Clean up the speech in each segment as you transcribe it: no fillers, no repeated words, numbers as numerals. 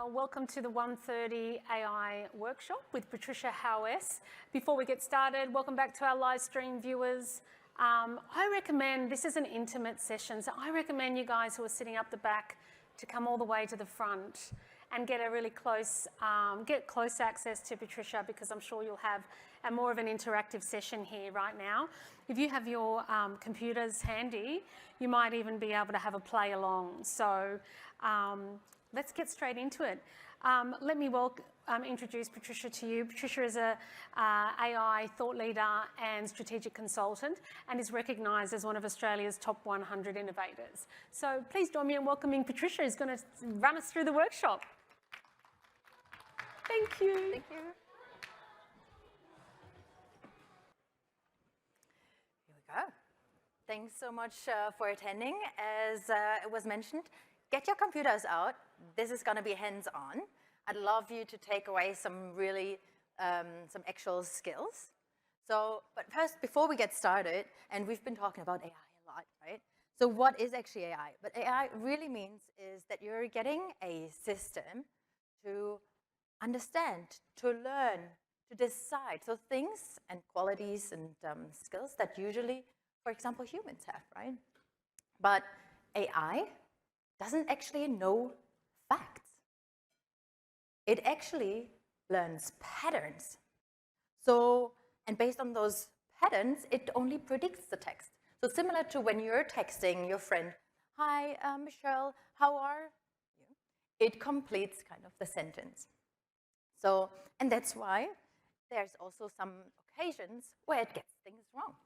Welcome to the 1:30 AI workshop with Patricia Haueiss. Before we get started, welcome back to our live stream viewers. I recommend, this is an intimate session, so I recommend you guys who are sitting up the back to come all the way to the front and get a really close, close access to Patricia, because I'm sure you'll have more of an interactive session here right now. If you have your computers handy, you might even be able to have a play along. So let's get straight into it. Let me introduce Patricia to you. Patricia is a AI thought leader and strategic consultant and is recognised as one of Australia's top 100 innovators. So please join me in welcoming Patricia, who's going to run us through the workshop. Thank you. Thank you. Here we go. Thanks so much for attending. As it was mentioned, get your computers out. This is going to be hands-on. I'd love you to take away some really, some actual skills. So, but first, before we get started, and we've been talking about AI a lot, right? So what is actually AI? What AI really means is that you're getting a system to understand, to learn, to decide. So things and qualities and skills that usually, for example, humans have, right? But AI doesn't actually know facts. It actually learns patterns. So, and based on those patterns, it only predicts the text. So similar to when you're texting your friend, "Hi, Michelle, how are you?" It completes kind of the sentence. So, and that's why there's also some occasions where it gets things wrong.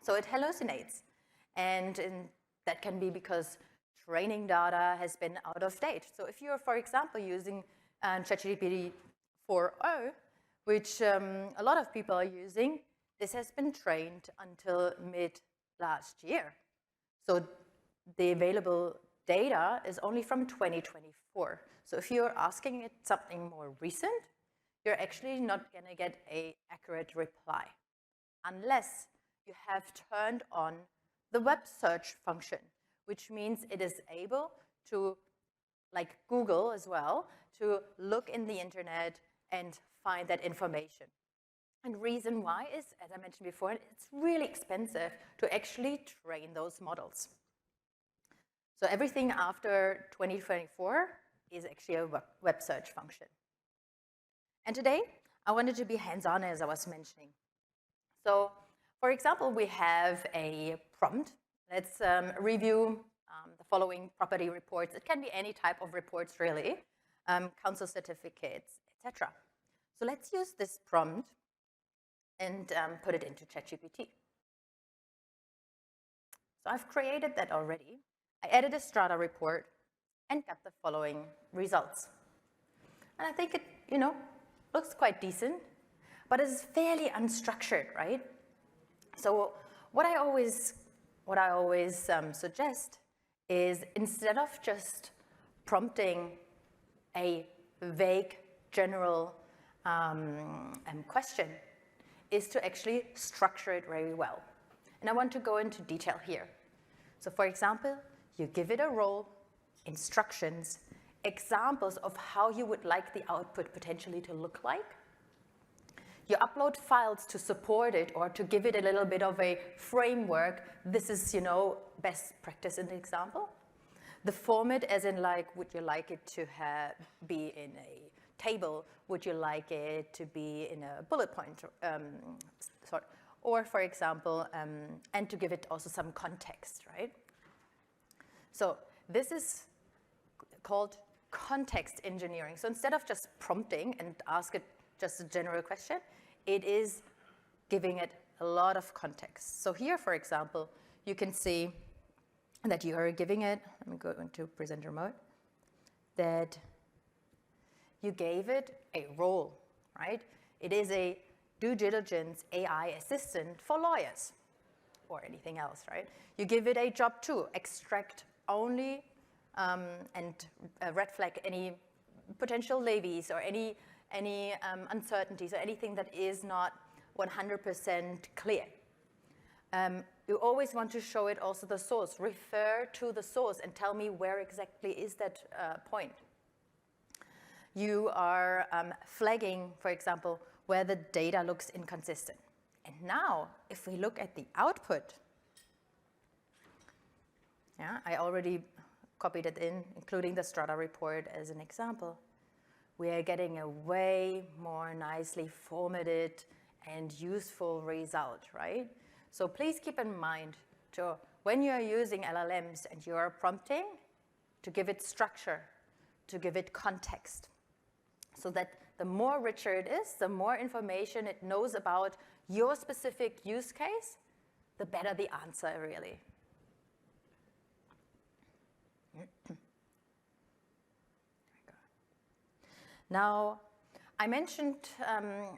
So it hallucinates. And that can be because training data has been out of date. So if you're, for example, using ChatGPT 4.0, which a lot of people are using, this has been trained until mid last year. So the available data is only from 2024. So if you're asking it something more recent, you're actually not going to get an accurate reply unless you have turned on the web search function, which means it is able to, like Google as well, to look in the internet and find that information. And reason why is, as I mentioned before, it's really expensive to actually train those models. So everything after 2024 is actually a web search function. And today, I wanted to be hands-on, as I was mentioning. So, for example, we have a prompt. Let's review the following property reports. It can be any type of reports, really, council certificates, etc. So let's use this prompt and put it into ChatGPT. So I've created that already. I added a strata report and got the following results. And I think it, looks quite decent, but it's fairly unstructured, right? So what I always suggest is, instead of just prompting a vague general question, is to actually structure it very well. And I want to go into detail here. So for example, you give it a role, instructions, examples of how you would like the output potentially to look like. You upload files to support it or to give it a little bit of a framework. This is, best practice in the example. The format, as in, like, would you like it to be in a table? Would you like it to be in a bullet point sort? Or, for example, and to give it also some context, right? So this is called context engineering. So instead of just prompting and ask it just a general question, it is giving it a lot of context. So here, for example, you can see that you are giving it, let me go into presenter mode, that you gave it a role, right? It is a due diligence AI assistant for lawyers or anything else, right? You give it a job too, extract only and red flag any potential levies or any uncertainties or anything that is not 100% clear. You always want to show it also the source. Refer to the source and tell me where exactly is that point. you are flagging, for example, where the data looks inconsistent. And now, if we look at the output, yeah, I already copied it in, including the Strata report as an example. We are getting a way more nicely formatted and useful result, right? So please keep in mind, when you are using LLMs and you are prompting, to give it structure, to give it context, so that the more richer it is, the more information it knows about your specific use case, the better the answer, really. Now, I mentioned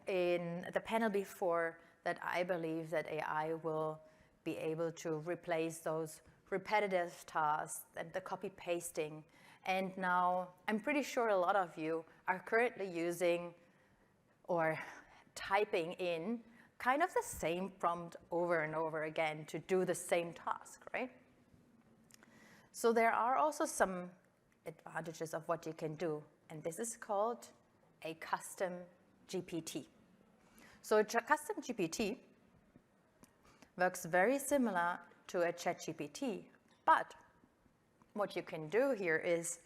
in the panel before that I believe that AI will be able to replace those repetitive tasks and the copy pasting. And now I'm pretty sure a lot of you are currently using or typing in kind of the same prompt over and over again to do the same task, right? So there are also some advantages of what you can do, and this is called a custom GPT. So a custom GPT works very similar to a ChatGPT, but what you can do here is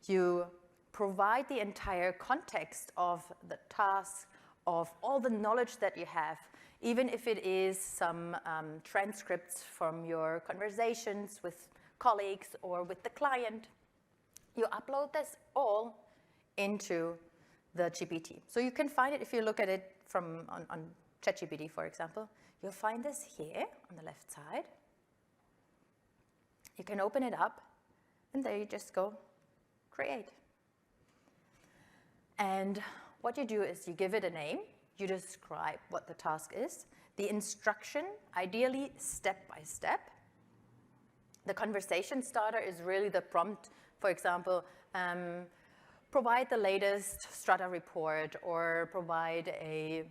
you provide the entire context of the task, of all the knowledge that you have, even if it is some transcripts from your conversations with colleagues or with the client. You upload this all into the GPT. So you can find it if you look at it from on ChatGPT, for example. You'll find this here on the left side. You can open it up, and there you just go create. And what you do is you give it a name, you describe what the task is, the instruction, ideally step by step. The conversation starter is really the prompt, for example, provide the latest Strata report or provide a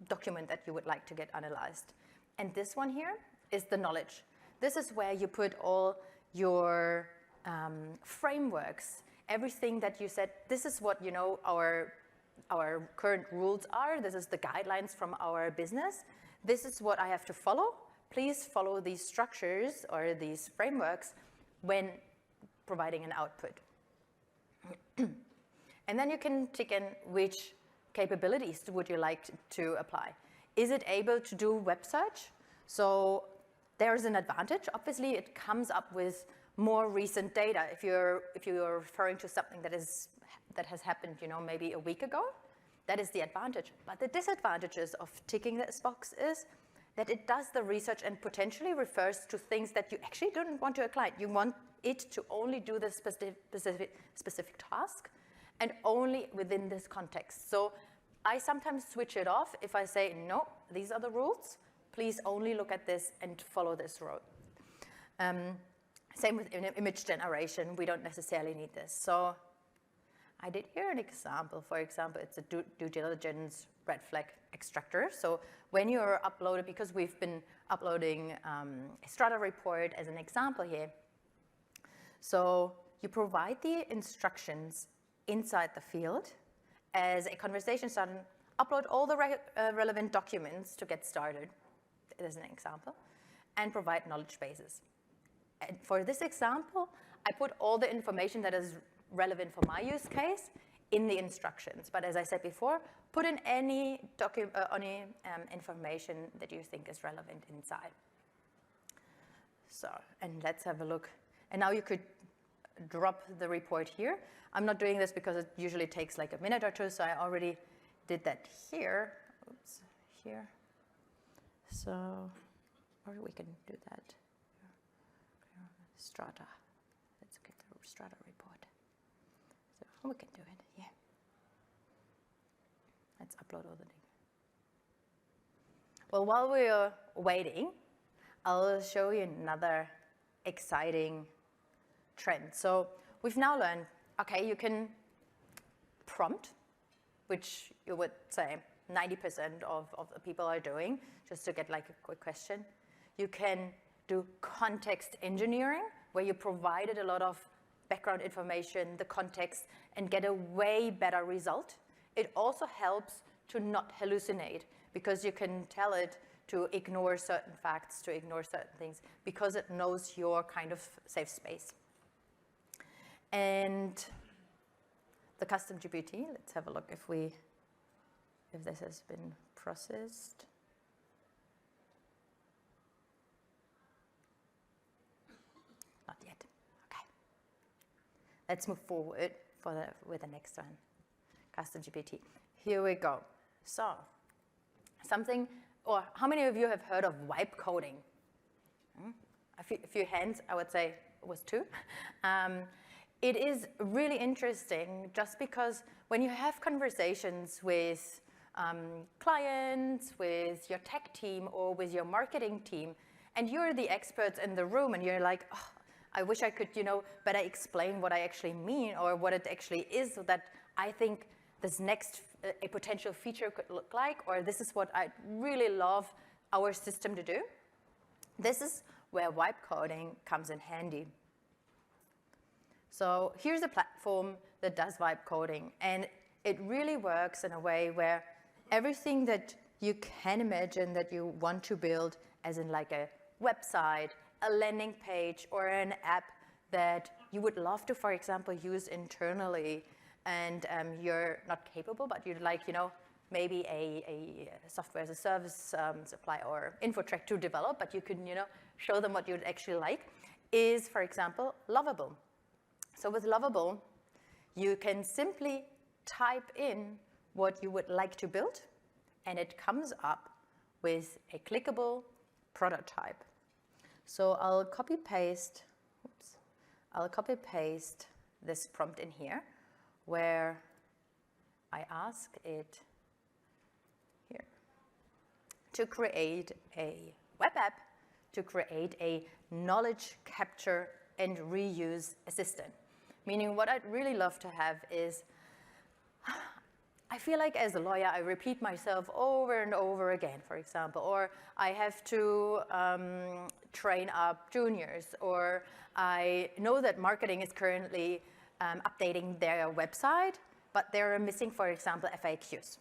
document that you would like to get analyzed. And this one here is the knowledge. This is where you put all your frameworks, everything that you said, this is what our current rules are, this is the guidelines from our business, this is what I have to follow. Please follow these structures or these frameworks when providing an output. And then you can tick in which capabilities would you like to apply. Is it able to do web search? So there's an advantage. Obviously, it comes up with more recent data. If you're referring to something that has happened, maybe a week ago, that is the advantage. But the disadvantages of ticking this box is that it does the research and potentially refers to things that you actually don't want to apply. You want it to only do the specific task and only within this context. So I sometimes switch it off if I say, no, these are the rules. Please only look at this and follow this road. Same with image generation. We don't necessarily need this. So I did here an example. For example, it's a due diligence red flag extractor. So when you're uploaded, because we've been uploading a Strata report as an example here, so you provide the instructions inside the field as a conversation starter, upload all the relevant documents to get started, as an example, and provide knowledge bases. And for this example, I put all the information that is relevant for my use case in the instructions. But as I said before, put in any information that you think is relevant inside. So, and let's have a look. And now you could drop the report here. I'm not doing this because it usually takes like a minute or two, so I already did that here. Oops, here. So, or we can do that. Strata. Let's get the Strata report. So we can do it, yeah. Let's upload all the data. Well, while we're waiting, I'll show you another exciting trend. So we've now learned, okay, you can prompt, which you would say 90% of the people are doing, just to get like a quick question. You can do context engineering, where you provided a lot of background information, the context, and get a way better result. It also helps to not hallucinate, because you can tell it to ignore certain facts, to ignore certain things, because it knows your kind of safe space. And the custom GPT, let's have a look if this has been processed. Not yet. Okay. Let's move forward with the next one. Custom GPT. Here we go. So, something, or how many of you have heard of vibe coding? A few hands, I would say it was 2. It is really interesting just because when you have conversations with clients, with your tech team, or with your marketing team, and you're the experts in the room, and you're like, oh, I wish I could, better explain what I actually mean, or what it actually is, so that I think this next a potential feature could look like, or this is what I really love our system to do. This is where vibe coding comes in handy. So here's a platform that does vibe coding, and it really works in a way where everything that you can imagine that you want to build, as in like a website, a landing page, or an app that you would love to, for example, use internally, and you're not capable, but you'd like, maybe a software as a service supplier or InfoTrack to develop, but you can, show them what you'd actually like, is, for example, Lovable. So with Lovable, you can simply type in what you would like to build, and it comes up with a clickable prototype. So I'll copy paste this prompt in here, where I ask it here to create a web app, to create a knowledge capture and reuse assistant. Meaning what I'd really love to have is, I feel like as a lawyer, I repeat myself over and over again, for example, or I have to train up juniors, or I know that marketing is currently updating their website, but they're missing, for example, FAQs.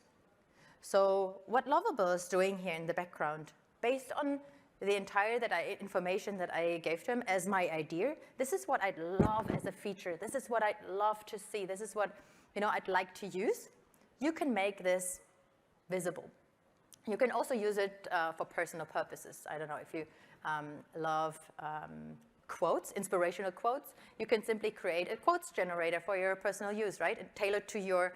So what Lovable is doing here in the background, based on the entire information that I gave to him as my idea, this is what I'd love as a feature. This is what I'd love to see. This is what I'd like to use. You can make this visible. You can also use it for personal purposes. I don't know if you love quotes, inspirational quotes. You can simply create a quotes generator for your personal use, right? And tailored to your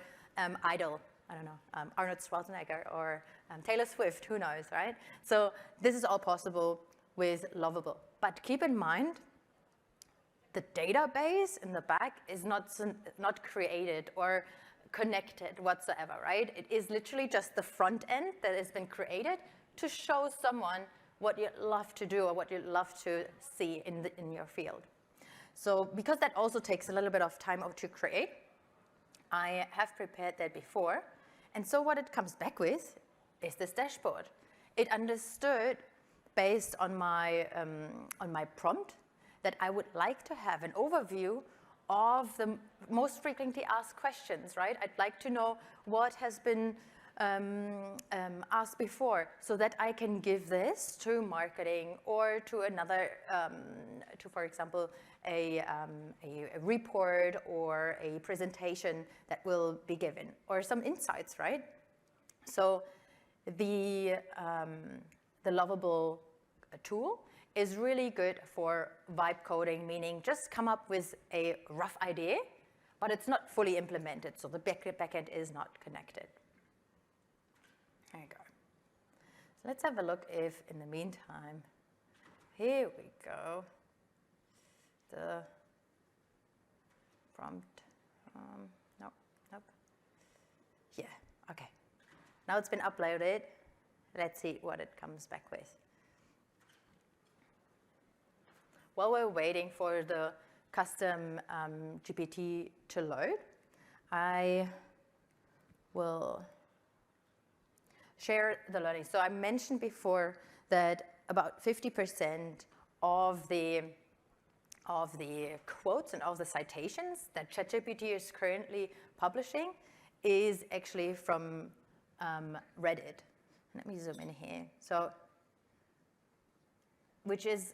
idol. I don't know, Arnold Schwarzenegger or Taylor Swift, who knows, right? So this is all possible with Lovable. But keep in mind, the database in the back is not created or connected whatsoever, right? It is literally just the front end that has been created to show someone what you'd love to do or what you'd love to see in your field. So because that also takes a little bit of time to create, I have prepared that before. And so what it comes back with is this dashboard. It understood, based on my prompt, that I would like to have an overview of the most frequently asked questions, right? I'd like to know what has been asked before, so that I can give this to marketing or to another, for example, a report or a presentation that will be given, or some insights, right? So the Lovable tool is really good for vibe coding, meaning just come up with a rough idea, but it's not fully implemented, so the backend is not connected. There you go. So let's have a look if, in the meantime, here we go, the prompt, nope. Yeah, okay. Now it's been uploaded. Let's see what it comes back with. While we're waiting for the custom GPT to load, I will share the learning. So I mentioned before that about 50% of the of the quotes and of the citations that ChatGPT is currently publishing is actually from Reddit. Let me zoom in here. So, which is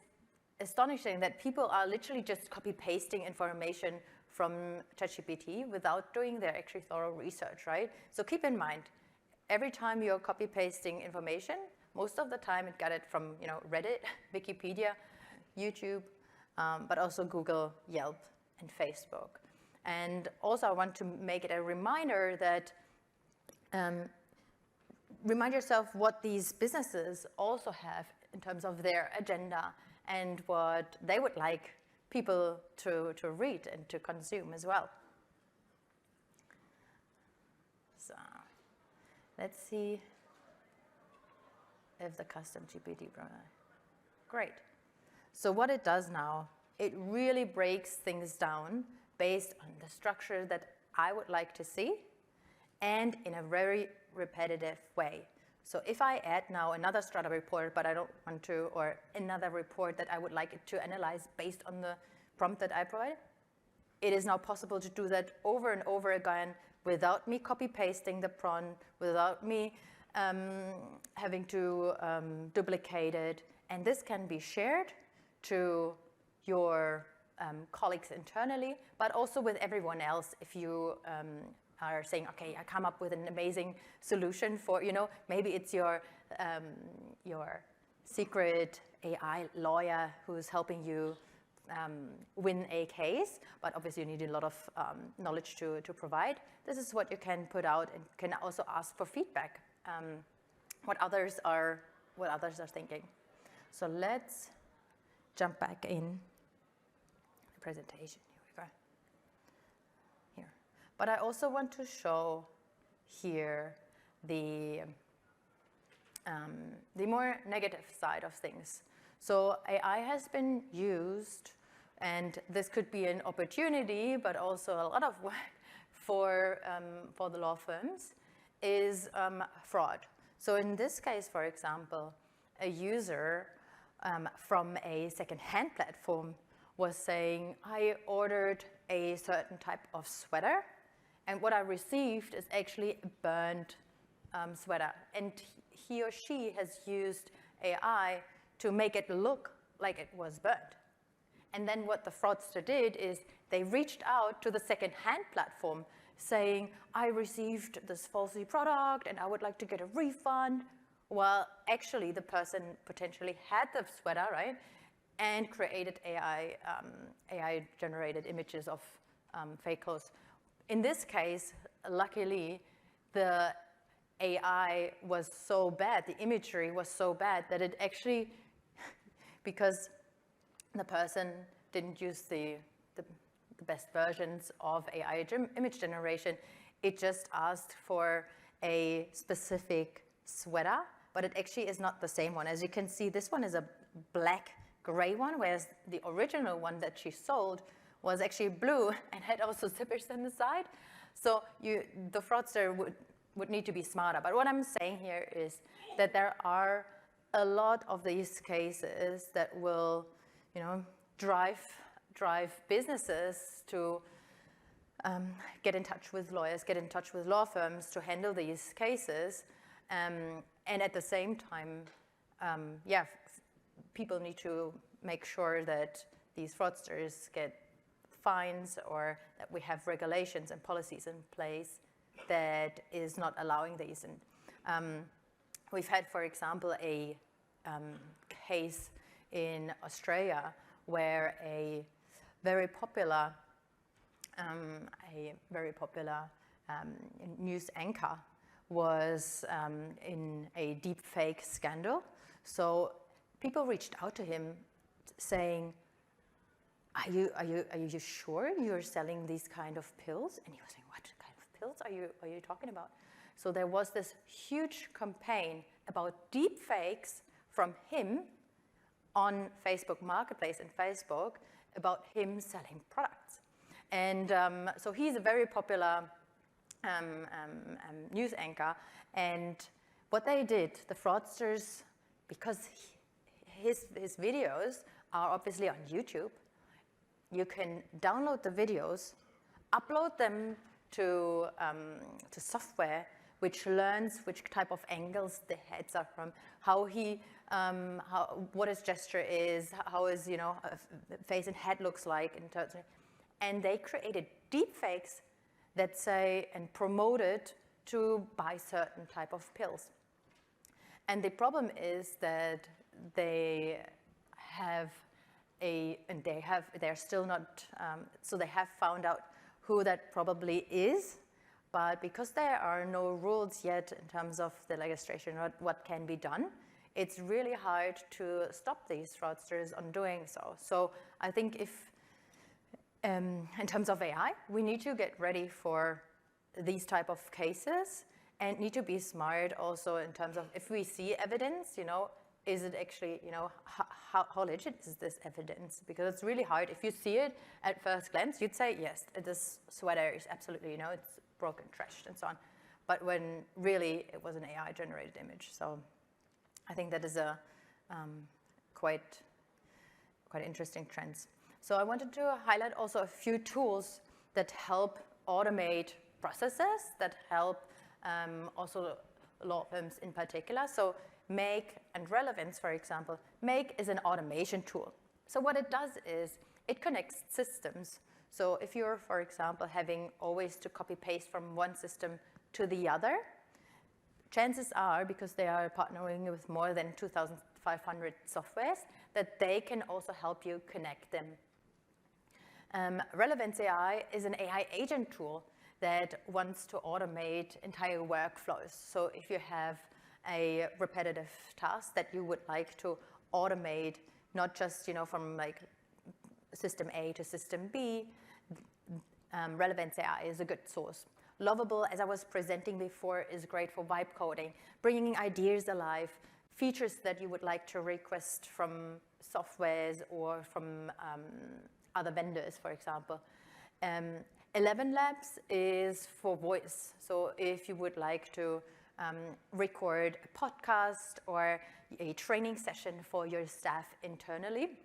astonishing that people are literally just copy-pasting information from ChatGPT without doing their actually thorough research, right? So keep in mind, every time you're copy-pasting information, most of the time it got it from Reddit, Wikipedia, YouTube, but also Google, Yelp, and Facebook. And also I want to make it a reminder that remind yourself what these businesses also have in terms of their agenda and what they would like people to read and to consume as well. So let's see if the custom GPT, great. So what it does now, it really breaks things down based on the structure that I would like to see and in a very repetitive way. So if I add now another Strata report, but I don't want to, or another report that I would like it to analyze based on the prompt that I provide, it is now possible to do that over and over again without me copy-pasting the prompt, without me having to duplicate it. And this can be shared to your colleagues internally, but also with everyone else if you are saying, okay, I come up with an amazing solution for, maybe it's your secret AI lawyer who's helping you win a case, but obviously you need a lot of knowledge to provide. This is what you can put out and can also ask for feedback, what others are thinking. So let's jump back in the presentation. But I also want to show here the more negative side of things. So AI has been used, and this could be an opportunity, but also a lot of work for the law firms, is fraud. So in this case, for example, a user from a second-hand platform was saying, I ordered a certain type of sweater, and what I received is actually a burned sweater. And he or she has used AI to make it look like it was burned. And then what the fraudster did is they reached out to the second-hand platform saying, I received this faulty product and I would like to get a refund. Well, actually the person potentially had the sweater, right? And created AI-generated images of fake clothes. In this case, luckily, the AI was so bad, the imagery was so bad that it actually, because the person didn't use the best versions of AI image generation, it just asked for a specific sweater, but it actually is not the same one. As you can see, this one is a black gray one, whereas the original one that she sold was actually blue and had also zippers on the side. So the fraudster would need to be smarter. But what I'm saying here is that there are a lot of these cases that will, drive businesses to get in touch with lawyers, get in touch with law firms to handle these cases. And at the same time, people need to make sure that these fraudsters get fines or that we have regulations and policies in place that is not allowing these. And we've had, for example, a case in Australia where a very popular news anchor was in a deep fake scandal. So people reached out to him saying, are you sure you're selling these kind of pills? And he was saying, what kind of pills are you talking about? So there was this huge campaign about deep fakes from him on Facebook Marketplace and Facebook about him selling products. And so he's a very popular news anchor. And what they did, the fraudsters, because his videos are obviously on YouTube, you can download the videos, upload them to software, which learns which type of angles the heads are from, what his gesture is, how his face and head looks like, and they created deepfakes that say and promoted to buy certain type of pills. And the problem is that they're still not, so they have found out who that probably is, but because there are no rules yet in terms of the legislation, what can be done, it's really hard to stop these fraudsters on doing so. So I think if, in terms of AI, we need to get ready for these type of cases and need to be smart also in terms of if we see evidence, is it actually, how legit is this evidence? Because it's really hard. If you see it at first glance, you'd say, yes, this sweater is absolutely, it's broken, trashed, and so on. But when really it was an AI-generated image. So I think that is a quite interesting trend. So I wanted to highlight also a few tools that help automate processes, that help also law firms in particular. So Make and Relevance, for example. Make is an automation tool. So what it does is it connects systems. So if you're, for example, having always to copy-paste from one system to the other, chances are, because they are partnering with more than 2,500 softwares, that they can also help you connect them. Relevance AI is an AI agent tool that wants to automate entire workflows. So if you have a repetitive task that you would like to automate, not just from like system A to system B, Relevance AI is a good source. Lovable, as I was presenting before, is great for vibe coding, bringing ideas alive, features that you would like to request from softwares or from other vendors, for example. 11 Labs is for voice. So if you would like to record a podcast or a training session for your staff internally,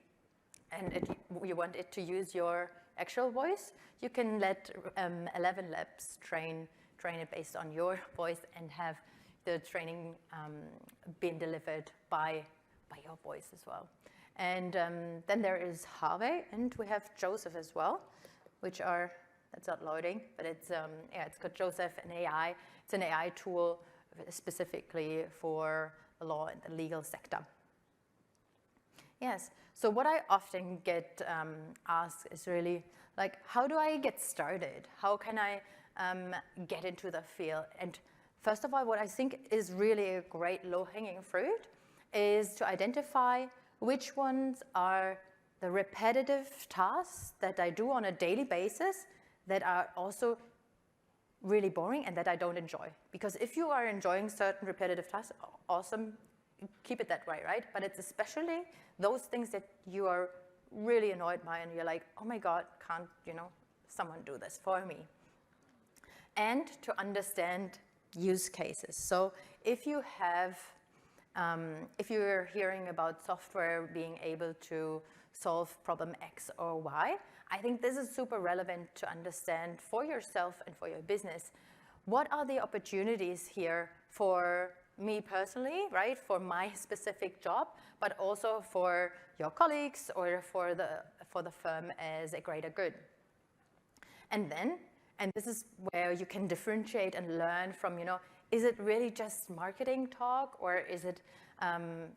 and you want it to use your actual voice, you can let 11 Labs train it based on your voice and have the training being delivered by your voice as well. And then there is Harvey, and we have Joseph as well, which are, that's not loading, but it's got Joseph and AI. It's an AI tool specifically for the law and the legal sector. Yes, so what I often get asked is really like, how do I get started? How can I get into the field? And first of all, what I think is really a great low-hanging fruit is to identify which ones are the repetitive tasks that I do on a daily basis that are also really boring and that I don't enjoy. Because if you are enjoying certain repetitive tasks, awesome, keep it that way, right? But it's especially those things that you are really annoyed by and you're like, oh my God, can't, someone do this for me? And to understand use cases. So if you have, if you're hearing about software being able to solve problem X or Y, I think this is super relevant to understand for yourself and for your business. What are the opportunities here for me personally, right? For my specific job, but also for your colleagues or for the firm as a greater good. And then, and this is where you can differentiate and learn from, is it really just marketing talk or is it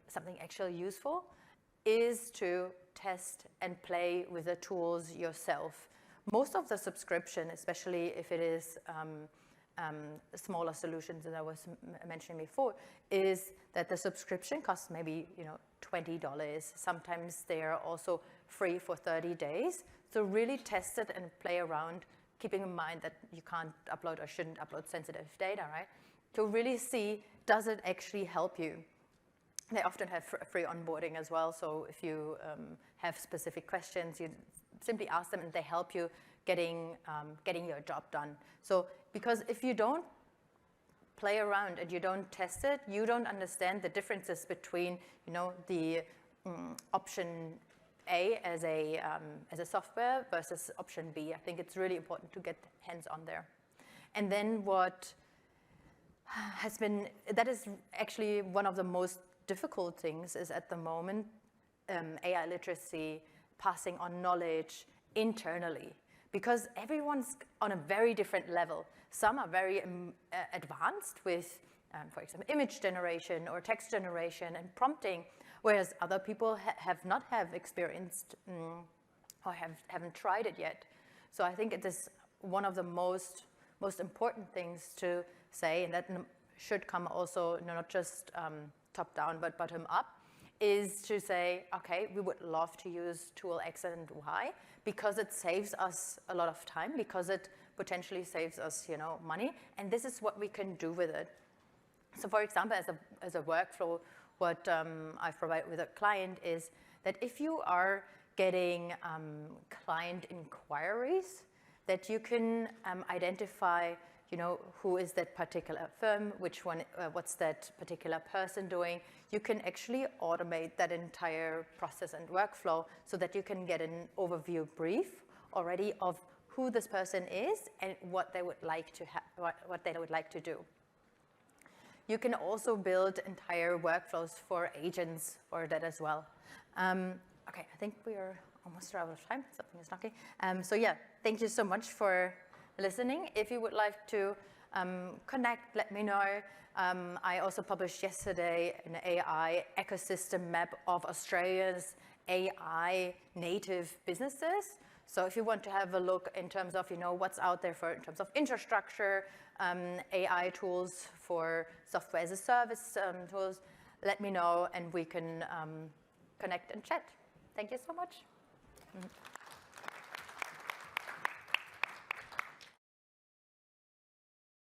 something actually useful? Is to test and play with the tools yourself. Most of the subscription, especially if it is smaller solutions that I was mentioning before, is that the subscription costs maybe $20. Sometimes they are also free for 30 days. So really test it and play around, keeping in mind that you can't upload or shouldn't upload sensitive data, right? To really see, does it actually help you? They often have free onboarding as well, so if you have specific questions, you simply ask them and they help you getting your job done. So, because if you don't play around and you don't test it, you don't understand the differences between, the option A as a software versus option B. I think it's really important to get hands-on there. And then what that is actually one of the most difficult things is at the moment, AI literacy, passing on knowledge internally, because everyone's on a very different level. Some are very advanced with, for example, image generation or text generation and prompting, whereas other people have not experienced or haven't tried it yet. So I think it is one of the most important things to say, and that should come also not just top down but bottom up, is to say, okay, we would love to use tool X and Y because it saves us a lot of time, because it potentially saves us, money, and this is what we can do with it. So, for example, as a workflow, what I provide with a client is that if you are getting client inquiries, that you can identify, who is that particular firm, which one, what's that particular person doing. You can actually automate that entire process and workflow so that you can get an overview brief already of who this person is and what they would like to what they would like to do. You can also build entire workflows for agents for that as well. Okay, I think we are almost out of time. Something is knocking. So yeah, thank you so much for listening. If you would like to connect, let me know. I also published yesterday an AI ecosystem map of Australia's AI native businesses. So if you want to have a look in terms of, what's out there in terms of infrastructure, AI tools for software as a service tools, let me know and we can connect and chat. Thank you so much.